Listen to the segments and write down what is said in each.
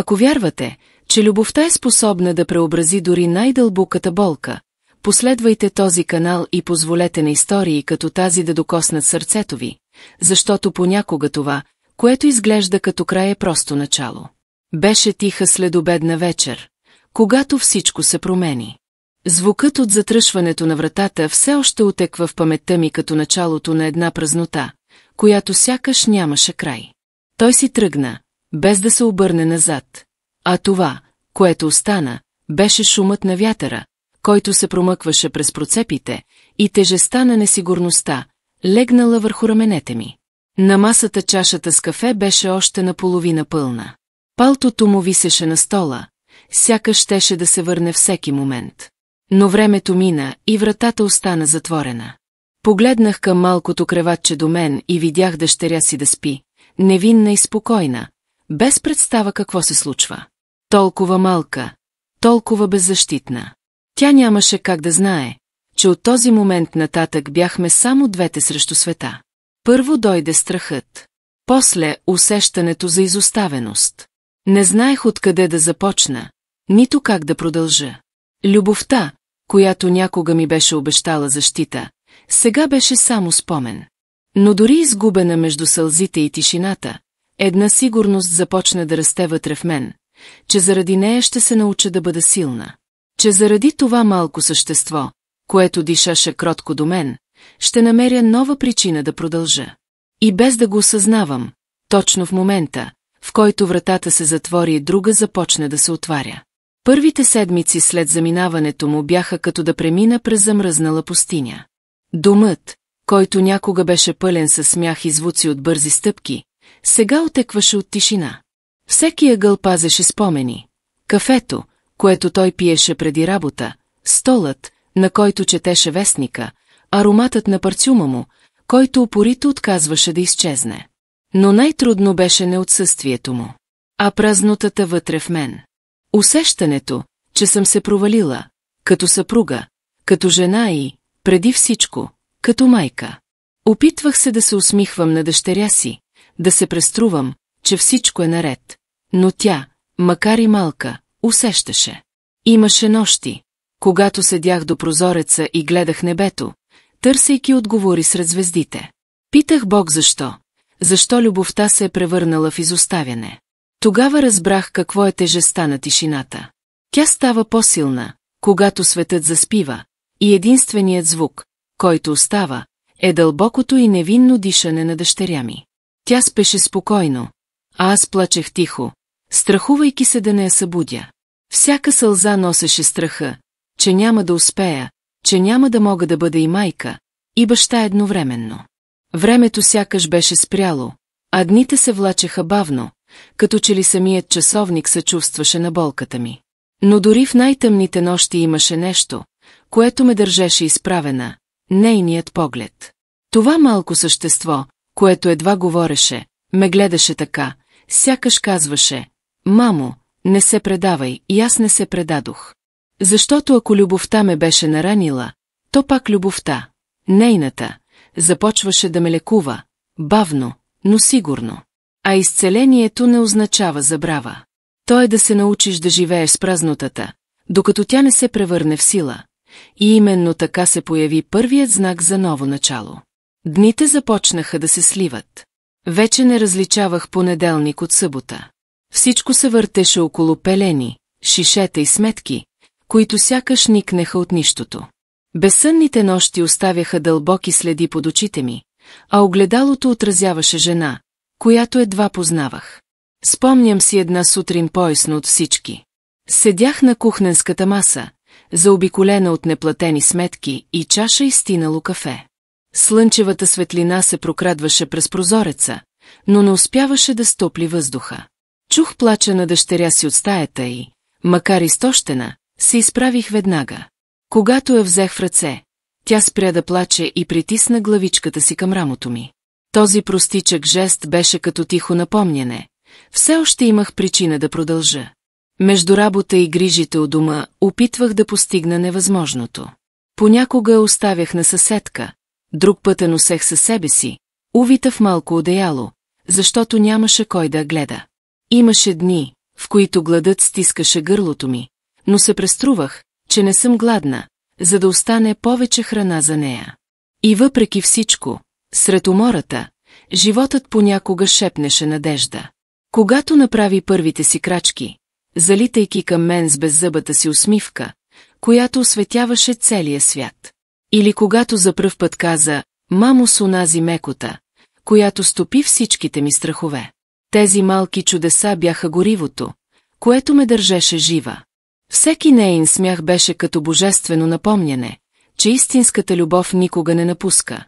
Ако вярвате, че любовта е способна да преобрази дори най-дълбоката болка, последвайте този канал и позволете на истории като тази да докоснат сърцето ви, защото понякога това, което изглежда като край, е просто начало. Беше тиха следобедна вечер, когато всичко се промени. Звукът от затръшването на вратата все още утеква в паметта ми като началото на една празнота, която сякаш нямаше край. Той си тръгна, без да се обърне назад, а това, което остана, беше шумът на вятъра, който се промъкваше през процепите, и тежестта на несигурността, легнала върху раменете ми. На масата чашата с кафе беше още наполовина пълна. Палтото му висеше на стола, сякаш щеше да се върне всеки момент. Но времето мина и вратата остана затворена. Погледнах към малкото креватче до мен и видях дъщеря си да спи, невинна и спокойна, без представа какво се случва. Толкова малка, толкова беззащитна. Тя нямаше как да знае, че от този момент нататък бяхме само двете срещу света. Първо дойде страхът, после усещането за изоставеност. Не знаех откъде да започна, нито как да продължа. Любовта, която някога ми беше обещала защита, сега беше само спомен. Но дори изгубена между сълзите и тишината, една сигурност започна да расте вътре в мен, че заради нея ще се науча да бъда силна. Че заради това малко същество, което дишаше кротко до мен, ще намеря нова причина да продължа. И без да го осъзнавам, точно в момента, в който вратата се затвори, друга започна да се отваря. Първите седмици след заминаването му бяха като да премина през замръзнала пустиня. Домът, който някога беше пълен със смях и звуци от бързи стъпки, сега отекваше от тишина. Всеки ъгъл пазеше спомени. Кафето, което той пиеше преди работа, столът, на който четеше вестника, ароматът на парцюма му, който упорито отказваше да изчезне. Но най-трудно беше не отсъствието му, а празнотата вътре в мен. Усещането, че съм се провалила, като съпруга, като жена и, преди всичко, като майка. Опитвах се да се усмихвам на дъщеря си, да се преструвам, че всичко е наред, но тя, макар и малка, усещаше. Имаше нощи, когато седях до прозореца и гледах небето, търсейки отговори сред звездите. Питах Бог защо. Защо любовта се е превърнала в изоставяне. Тогава разбрах какво е тежестта на тишината. Тя става по-силна, когато светът заспива, и единственият звук, който остава, е дълбокото и невинно дишане на дъщеря ми. Тя спеше спокойно, а аз плачех тихо, страхувайки се да не я събудя. Всяка сълза носеше страха, че няма да успея, че няма да мога да бъда и майка, и баща едновременно. Времето сякаш беше спряло, а дните се влачеха бавно, като че ли самият часовник съчувстваше на болката ми. Но дори в най-тъмните нощи имаше нещо, което ме държеше изправена, нейният поглед. Това малко същество, което едва говореше, ме гледаше така, сякаш казваше: «Мамо, не се предавай», и аз не се предадох. Защото ако любовта ме беше наранила, то пак любовта, нейната, започваше да ме лекува, бавно, но сигурно. А изцелението не означава забрава. То е да се научиш да живееш с празнотата, докато тя не се превърне в сила. И именно така се появи първият знак за ново начало. Дните започнаха да се сливат. Вече не различавах понеделник от събота. Всичко се въртеше около пелени, шишета и сметки, които сякаш никнеха от нищото. Безсънните нощи оставяха дълбоки следи под очите ми, а огледалото отразяваше жена, която едва познавах. Спомням си една сутрин поясно от всички. Седях на кухненската маса, заобиколена от неплатени сметки и чаша изстинало кафе. Слънчевата светлина се прокрадваше през прозореца, но не успяваше да стопли въздуха. Чух плача на дъщеря си от стаята и, макар изтощена, се изправих веднага. Когато я взех в ръце, тя спря да плаче и притисна главичката си към рамото ми. Този простичък жест беше като тихо напомняне. Все още имах причина да продължа. Между работа и грижите у дома опитвах да постигна невъзможното. Понякога я оставях на съседка, друг път я носех със себе си, увита в малко одеяло, защото нямаше кой да гледа. Имаше дни, в които гладът стискаше гърлото ми, но се преструвах, че не съм гладна, за да остане повече храна за нея. И въпреки всичко, сред умората, животът понякога шепнеше надежда. Когато направи първите си крачки, залитайки към мен с беззъбата си усмивка, която осветяваше целия свят. Или когато за пръв път каза «Мамо» с онази мекота, която стопи всичките ми страхове. Тези малки чудеса бяха горивото, което ме държеше жива. Всеки нейн смях беше като божествено напомняне, че истинската любов никога не напуска.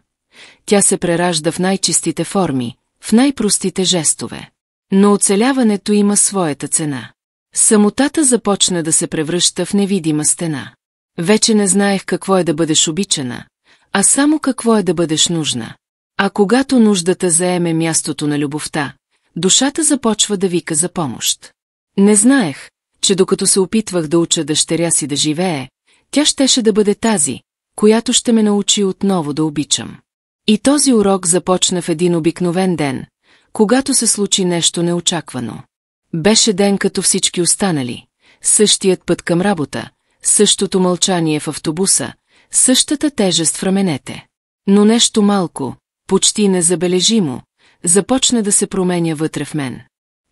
Тя се преражда в най-чистите форми, в най-простите жестове. Но оцеляването има своята цена. Самотата започна да се превръща в невидима стена. Вече не знаех какво е да бъдеш обичана, а само какво е да бъдеш нужна. А когато нуждата заеме мястото на любовта, душата започва да вика за помощ. Не знаех, че докато се опитвах да уча дъщеря си да живее, тя щеше да бъде тази, която ще ме научи отново да обичам. И този урок започна в един обикновен ден, когато се случи нещо неочаквано. Беше ден като всички останали, същият път към работа, същото мълчание в автобуса, същата тежест в раменете. Но нещо малко, почти незабележимо, започна да се променя вътре в мен.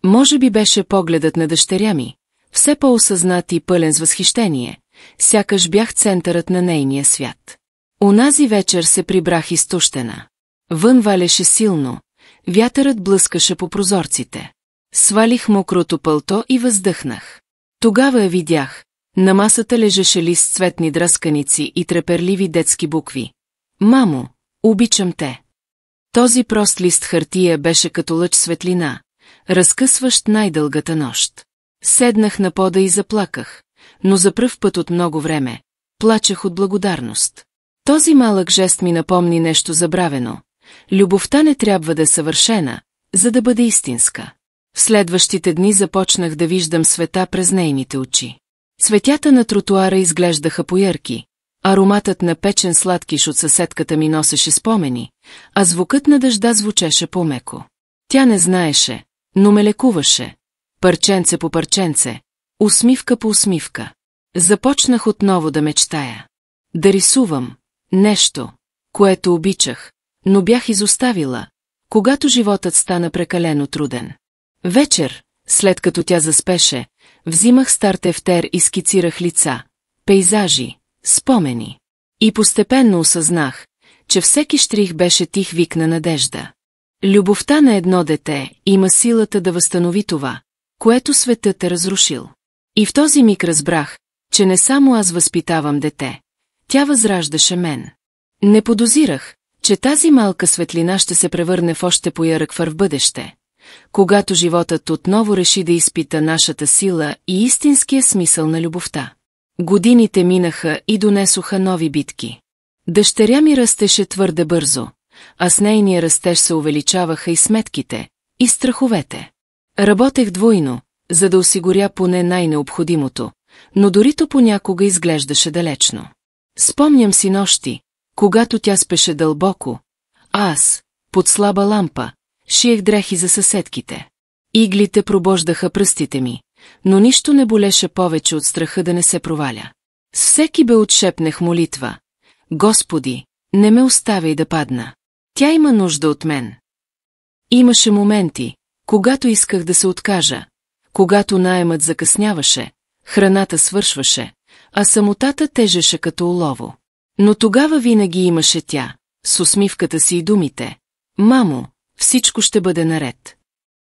Може би беше погледът на дъщеря ми, все по-осъзнат и пълен с възхищение, сякаш бях центърът на нейния свят. Онази вечер се прибрах изтощена. Вън валеше силно, вятърът блъскаше по прозорците. Свалих мокрото пълто и въздъхнах. Тогава я видях. На масата лежеше лист цветни дръсканици и треперливи детски букви. Мамо, обичам те. Този прост лист хартия беше като лъч светлина, разкъсващ най-дългата нощ. Седнах на пода и заплаках, но за пръв път от много време, плачех от благодарност. Този малък жест ми напомни нещо забравено. Любовта не трябва да е съвършена, за да бъде истинска. В следващите дни започнах да виждам света през нейните очи. Цветята на тротуара изглеждаха поярки, ароматът на печен сладкиш от съседката ми носеше спомени, а звукът на дъжда звучеше по-меко. Тя не знаеше, но ме лекуваше. Парченце по парченце, усмивка по усмивка. Започнах отново да мечтая. Да рисувам нещо, което обичах, но бях изоставила, когато животът стана прекалено труден. Вечер, след като тя заспеше, взимах стар тефтер и скицирах лица, пейзажи, спомени. И постепенно осъзнах, че всеки щрих беше тих вик на надежда. Любовта на едно дете има силата да възстанови това, което светът е разрушил. И в този миг разбрах, че не само аз възпитавам дете, тя възраждаше мен. Не подозирах, че тази малка светлина ще се превърне в още поярък фар в бъдеще, когато животът отново реши да изпита нашата сила и истинския смисъл на любовта. Годините минаха и донесоха нови битки. Дъщеря ми растеше твърде бързо, а с нейния растеж се увеличаваха и сметките, и страховете. Работех двойно, за да осигуря поне най-необходимото, но дори то понякога изглеждаше далечно. Спомням си нощи, когато тя спеше дълбоко, а аз, под слаба лампа, шиех дрехи за съседките. Иглите пробождаха пръстите ми, но нищо не болеше повече от страха да не се проваля. С всеки бе отшепнех молитва. Господи, не ме оставяй да падна. Тя има нужда от мен. Имаше моменти, когато исках да се откажа, когато наемът закъсняваше, храната свършваше, а самотата тежеше като олово. Но тогава винаги имаше тя, с усмивката си и думите. Мамо, всичко ще бъде наред.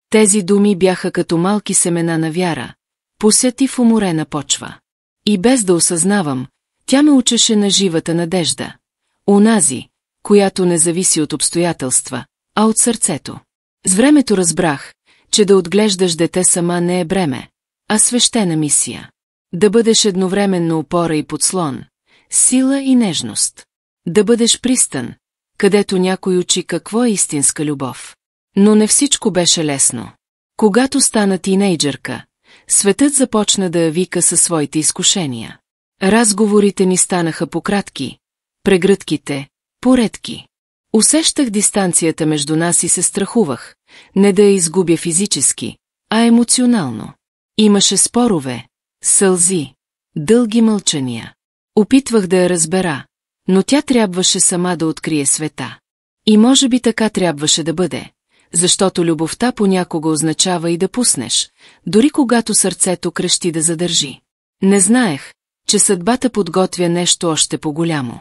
Тези думи бяха като малки семена на вяра, посети в уморена почва. И без да осъзнавам, тя ме учеше на живата надежда. Онази, която не зависи от обстоятелства, а от сърцето. С времето разбрах, че да отглеждаш дете сама не е бреме, а свещена мисия. Да бъдеш едновременно опора и подслон, сила и нежност. Да бъдеш пристан, където някой учи какво е истинска любов. Но не всичко беше лесно. Когато стана тинейджърка, светът започна да я вика със своите изкушения. Разговорите ни станаха пократки, прегръдките – поредки. Усещах дистанцията между нас и се страхувах, не да я изгубя физически, а емоционално. Имаше спорове, сълзи, дълги мълчания. Опитвах да я разбера, но тя трябваше сама да открие света. И може би така трябваше да бъде, защото любовта понякога означава и да пуснеш, дори когато сърцето крещи да задържи. Не знаех, че съдбата подготвя нещо още по-голямо.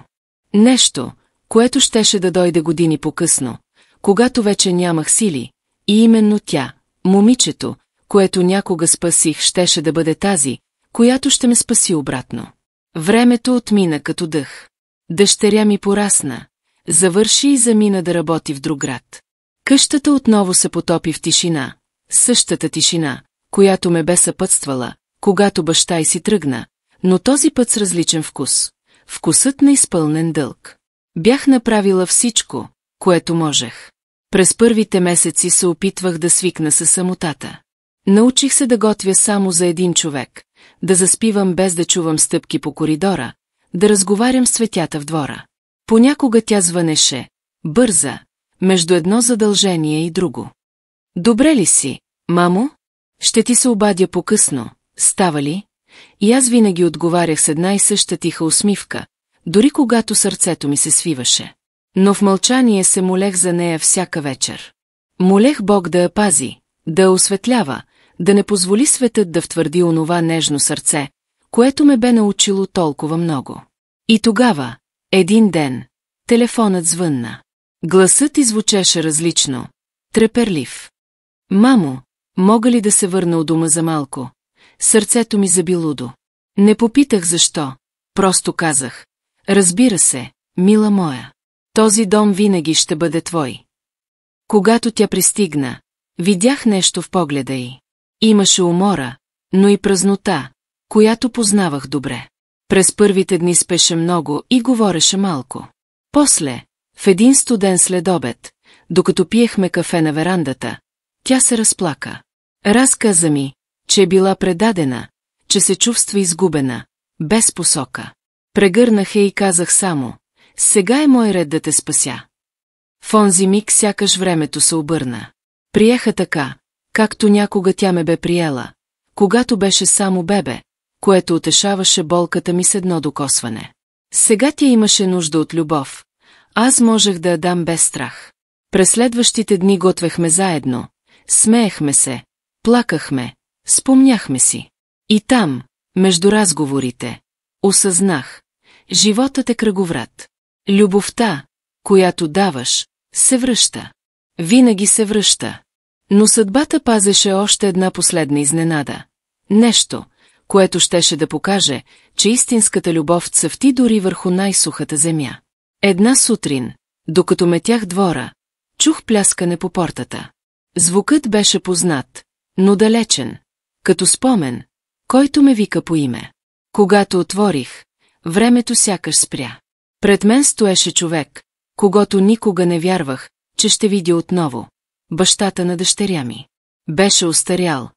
Нещо, което щеше да дойде години по-късно, когато вече нямах сили, и именно тя, момичето, което някога спасих, щеше да бъде тази, която ще ме спаси обратно. Времето отмина като дъх. Дъщеря ми порасна, завърши и замина да работи в друг град. Къщата отново се потопи в тишина, същата тишина, която ме бе съпътствала, когато баща й си тръгна, но този път с различен вкус. Вкусът на изпълнен дълг. Бях направила всичко, което можех. През първите месеци се опитвах да свикна със самотата. Научих се да готвя само за един човек, да заспивам без да чувам стъпки по коридора, да разговарям с цветята в двора. Понякога тя звънеше, бърза, между едно задължение и друго. Добре ли си, мамо? Ще ти се обадя по-късно, става ли? И аз винаги отговарях с една и съща тиха усмивка, дори когато сърцето ми се свиваше. Но в мълчание се молех за нея всяка вечер. Молех Бог да я пази, да я осветлява, да не позволи светът да втвърди онова нежно сърце, което ме бе научило толкова много. И тогава, един ден, телефонът звънна. Гласът извучеше различно, треперлив. Мамо, мога ли да се върна у дома за малко? Сърцето ми заби лудо. Не попитах защо, просто казах. Разбира се, мила моя. Този дом винаги ще бъде твой. Когато тя пристигна, видях нещо в погледа й. Имаше умора, но и празнота, която познавах добре. През първите дни спеше много и говореше малко. После, в един студен следобед, докато пиехме кафе на верандата, тя се разплака. Разказа ми, че е била предадена, че се чувства изгубена, без посока. Прегърнах я и казах само, сега е мой ред да те спася. В онзи миг сякаш времето се обърна. Приеха така, както някога тя ме бе приела, когато беше само бебе, което утешаваше болката ми с едно докосване. Сега тя имаше нужда от любов, аз можех да я дам без страх. През следващите дни готвехме заедно, смеехме се, плакахме, спомняхме си. И там, между разговорите, осъзнах, животът е кръговрат. Любовта, която даваш, се връща. Винаги се връща. Но съдбата пазеше още една последна изненада. Нещо, което щеше да покаже, че истинската любов цъфти дори върху най-сухата земя. Една сутрин, докато метях двора, чух пляскане по портата. Звукът беше познат, но далечен, като спомен, който ме вика по име. Когато отворих, времето сякаш спря. Пред мен стоеше човек, когото никога не вярвах, че ще видя отново. Бащата на дъщеря ми. Беше остарял,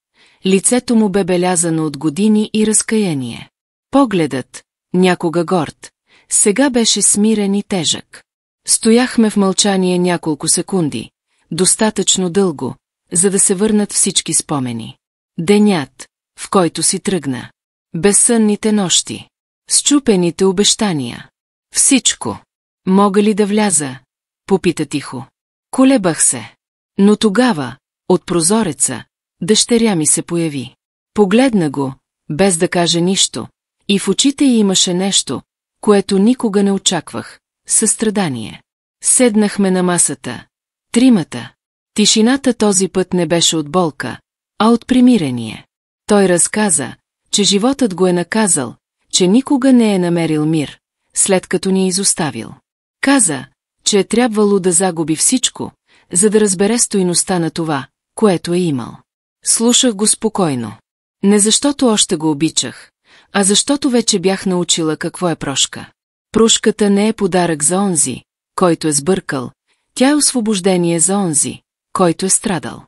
лицето му бе белязано от години и разкаяние. Погледът, някога горд, сега беше смирен и тежък. Стояхме в мълчание няколко секунди, достатъчно дълго, за да се върнат всички спомени. Денят, в който си тръгна. Безсънните нощи. Счупените обещания. Всичко. Мога ли да вляза? Попита тихо. Колебах се. Но тогава, от прозореца, дъщеря ми се появи. Погледна го, без да каже нищо, и в очите й имаше нещо, което никога не очаквах – състрадание. Седнахме на масата. Тримата. Тишината този път не беше от болка, а от примирение. Той разказа, че животът го е наказал, че никога не е намерил мир, след като ни е изоставил. Каза, че е трябвало да загуби всичко, за да разбере стойността на това, което е имал. Слушах го спокойно. Не защото още го обичах, а защото вече бях научила какво е прошка. Прошката не е подарък за онзи, който е сбъркал, тя е освобождение за онзи, който е страдал.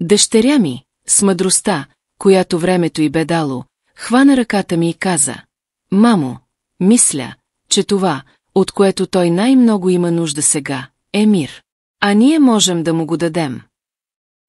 Дъщеря ми, с мъдростта, която времето й бе дало, хвана ръката ми и каза: „Мамо, мисля, че това, от което той най-много има нужда сега, е мир. А ние можем да му го дадем.“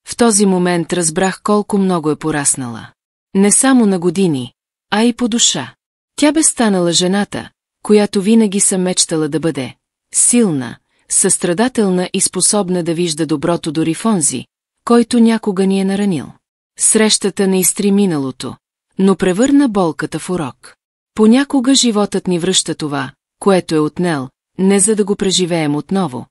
В този момент разбрах колко много е пораснала. Не само на години, а и по душа. Тя бе станала жената, която винаги съм мечтала да бъде. Силна, състрадателна и способна да вижда доброто дори в онзи, който някога ни е наранил. Срещата не изтри миналото, но превърна болката в урок. Понякога животът ни връща това, което е отнел, не за да го преживеем отново,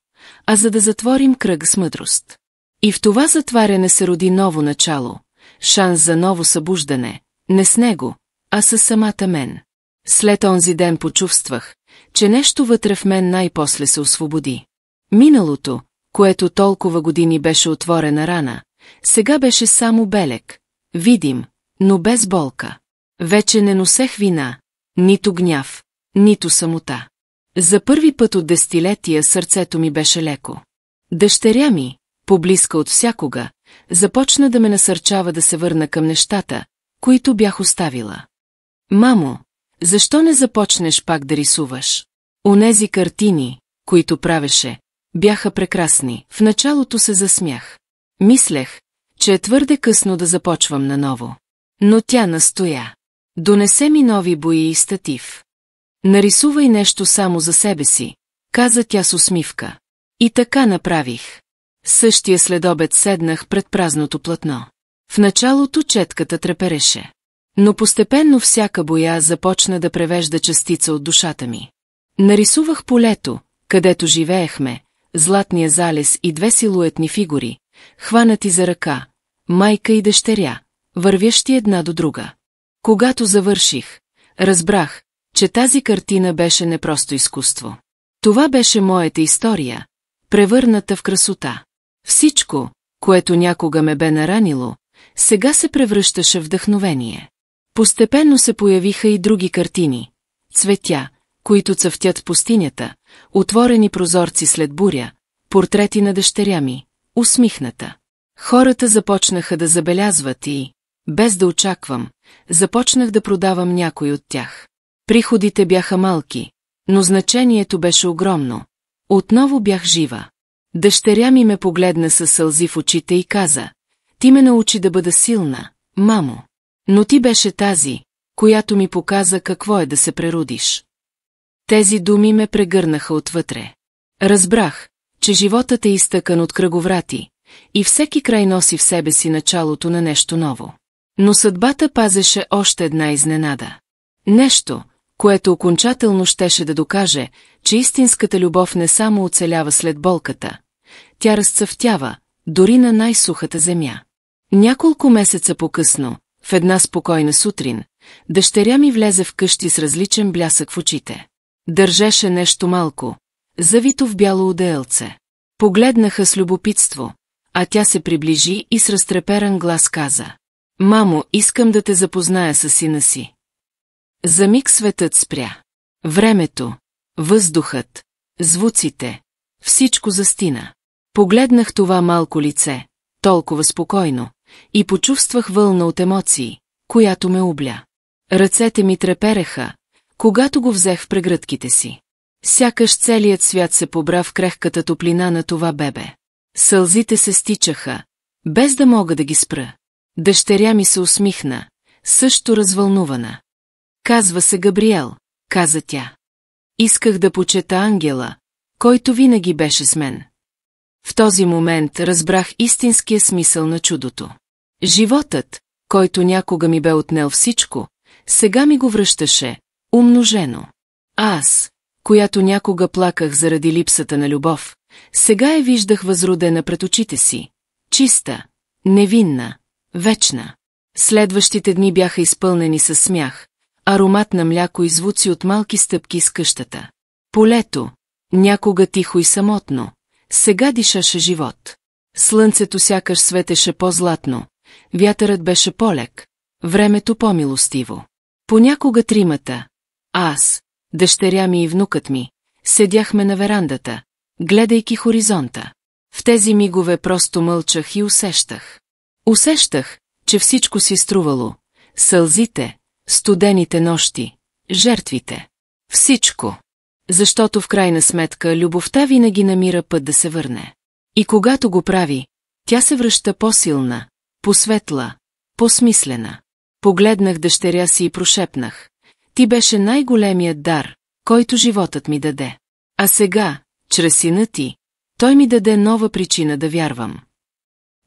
а за да затворим кръг с мъдрост. И в това затваряне се роди ново начало, шанс за ново събуждане, не с него, а с самата мен. След онзи ден почувствах, че нещо вътре в мен най-после се освободи. Миналото, което толкова години беше отворена рана, сега беше само белег, видим, но без болка. Вече не носех вина, нито гняв, нито самота. За първи път от десетилетия сърцето ми беше леко. Дъщеря ми, поблизка от всякога, започна да ме насърчава да се върна към нещата, които бях оставила. Мамо, защо не започнеш пак да рисуваш? Онези картини, които правеше, бяха прекрасни. В началото се засмях. Мислех, че е твърде късно да започвам наново. Но тя настоя. Донесе ми нови бои и статив. Нарисувай нещо само за себе си, каза тя с усмивка. И така направих. Същия следобед седнах пред празното платно. В началото четката трепереше. Но постепенно всяка боя започна да превежда частица от душата ми. Нарисувах полето, където живеехме, златния залез и две силуетни фигури, хванати за ръка, майка и дъщеря, вървящи една до друга. Когато завърших, разбрах, че тази картина беше не просто изкуство. Това беше моята история, превърната в красота. Всичко, което някога ме бе наранило, сега се превръщаше в вдъхновение. Постепенно се появиха и други картини. Цветя, които цъфтят в пустинята, отворени прозорци след буря, портрети на дъщеря ми, усмихната. Хората започнаха да забелязват и, без да очаквам, започнах да продавам някой от тях. Приходите бяха малки, но значението беше огромно. Отново бях жива. Дъщеря ми ме погледна със сълзи в очите и каза: ти ме научи да бъда силна, мамо. Но ти беше тази, която ми показа какво е да се преродиш. Тези думи ме прегърнаха отвътре. Разбрах, че животът е изтъкан от кръговрати и всеки край носи в себе си началото на нещо ново. Но съдбата пазеше още една изненада. Нещо, което окончателно щеше да докаже, че истинската любов не само оцелява след болката, тя разцъфтява, дори на най-сухата земя. Няколко месеца по-късно, в една спокойна сутрин, дъщеря ми влезе в къщи с различен блясък в очите. Държеше нещо малко, завито в бяло одеялце. Погледнаха с любопитство, а тя се приближи и с разтреперан глас каза: мамо, искам да те запозная с сина си. За миг светът спря. Времето, въздухът, звуците, всичко застина. Погледнах това малко лице, толкова спокойно, и почувствах вълна от емоции, която ме обля. Ръцете ми трепереха, когато го взех в прегръдките си. Сякаш целият свят се побра в крехката топлина на това бебе. Сълзите се стичаха, без да мога да ги спра. Дъщеря ми се усмихна, също развълнувана. Казва се Габриел, каза тя. Исках да почета ангела, който винаги беше с мен. В този момент разбрах истинския смисъл на чудото. Животът, който някога ми бе отнел всичко, сега ми го връщаше, умножено. Аз, която някога плаках заради липсата на любов, сега я виждах възродена пред очите си, чиста, невинна, вечна. Следващите дни бяха изпълнени със смях, аромат на мляко и звуци от малки стъпки из къщата. Полето, някога тихо и самотно, сега дишаше живот. Слънцето сякаш светеше по-златно, вятърът беше полек, времето по-милостиво. Понякога тримата, аз, дъщеря ми и внукът ми, седяхме на верандата, гледайки хоризонта. В тези мигове просто мълчах и усещах. Усещах, че всичко си струвало, сълзите, студените нощи, жертвите. Всичко. Защото в крайна сметка любовта винаги намира път да се върне. И когато го прави, тя се връща по-силна, по-светла, по-смислена. Погледнах дъщеря си и прошепнах. Ти беше най-големият дар, който животът ми даде. А сега, чрез сина ти, той ми даде нова причина да вярвам.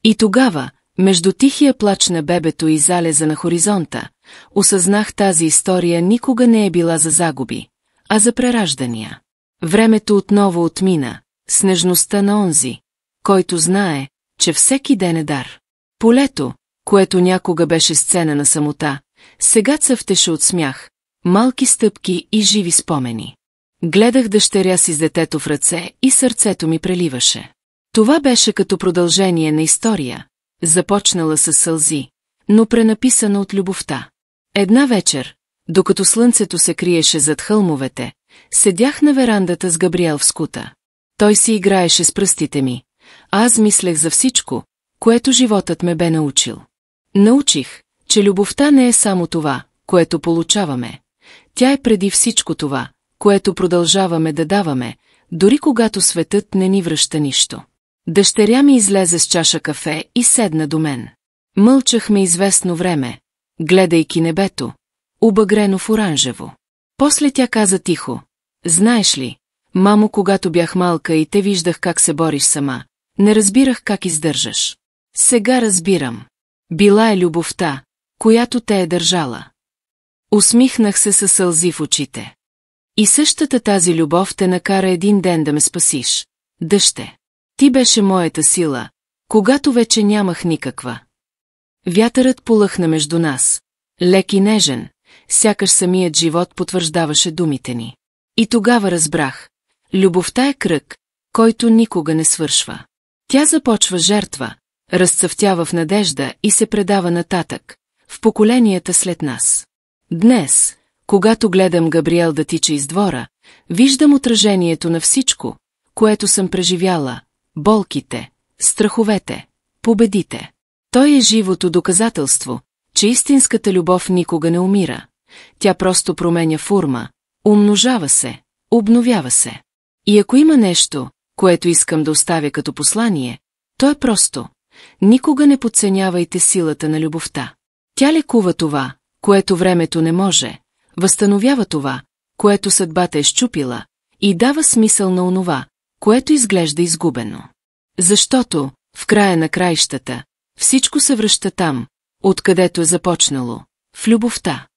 И тогава, между тихия плач на бебето и залеза на хоризонта, осъзнах тази история никога не е била за загуби, а за прераждания. Времето отново отмина, с нежността на онзи, който знае, че всеки ден е дар. Полето, което някога беше сцена на самота, сега цъфтеше от смях, малки стъпки и живи спомени. Гледах дъщеря си с детето в ръце и сърцето ми преливаше. Това беше като продължение на история, започнала със сълзи, но пренаписана от любовта. Една вечер, докато слънцето се криеше зад хълмовете, седях на верандата с Габриел в скута. Той си играеше с пръстите ми, а аз мислех за всичко, което животът ме бе научил. Научих, че любовта не е само това, което получаваме. Тя е преди всичко това, което продължаваме да даваме, дори когато светът не ни връща нищо. Дъщеря ми излезе с чаша кафе и седна до мен. Мълчахме известно време, гледайки небето, обагрено в оранжево. После тя каза тихо: знаеш ли, мамо, когато бях малка и те виждах как се бориш сама, не разбирах как издържаш. Сега разбирам. Била е любовта, която те е държала. Усмихнах се със сълзи в очите. И същата тази любов те накара един ден да ме спасиш. Дъще, ти беше моята сила, когато вече нямах никаква. Вятърът полъхна между нас, лек и нежен, сякаш самият живот потвърждаваше думите ни. И тогава разбрах, любовта е кръг, който никога не свършва. Тя започва жертва, разцъфтява в надежда и се предава нататък, в поколенията след нас. Днес, когато гледам Габриел да тича из двора, виждам отражението на всичко, което съм преживяла, болките, страховете, победите. Той е живото доказателство, че истинската любов никога не умира. Тя просто променя форма, умножава се, обновява се. И ако има нещо, което искам да оставя като послание, то е просто: никога не подценявайте силата на любовта. Тя лекува това, което времето не може, възстановява това, което съдбата е счупила, и дава смисъл на онова, което изглежда изгубено. Защото, в края на краищата, всичко се връща там, откъдето е започнало, в любовта.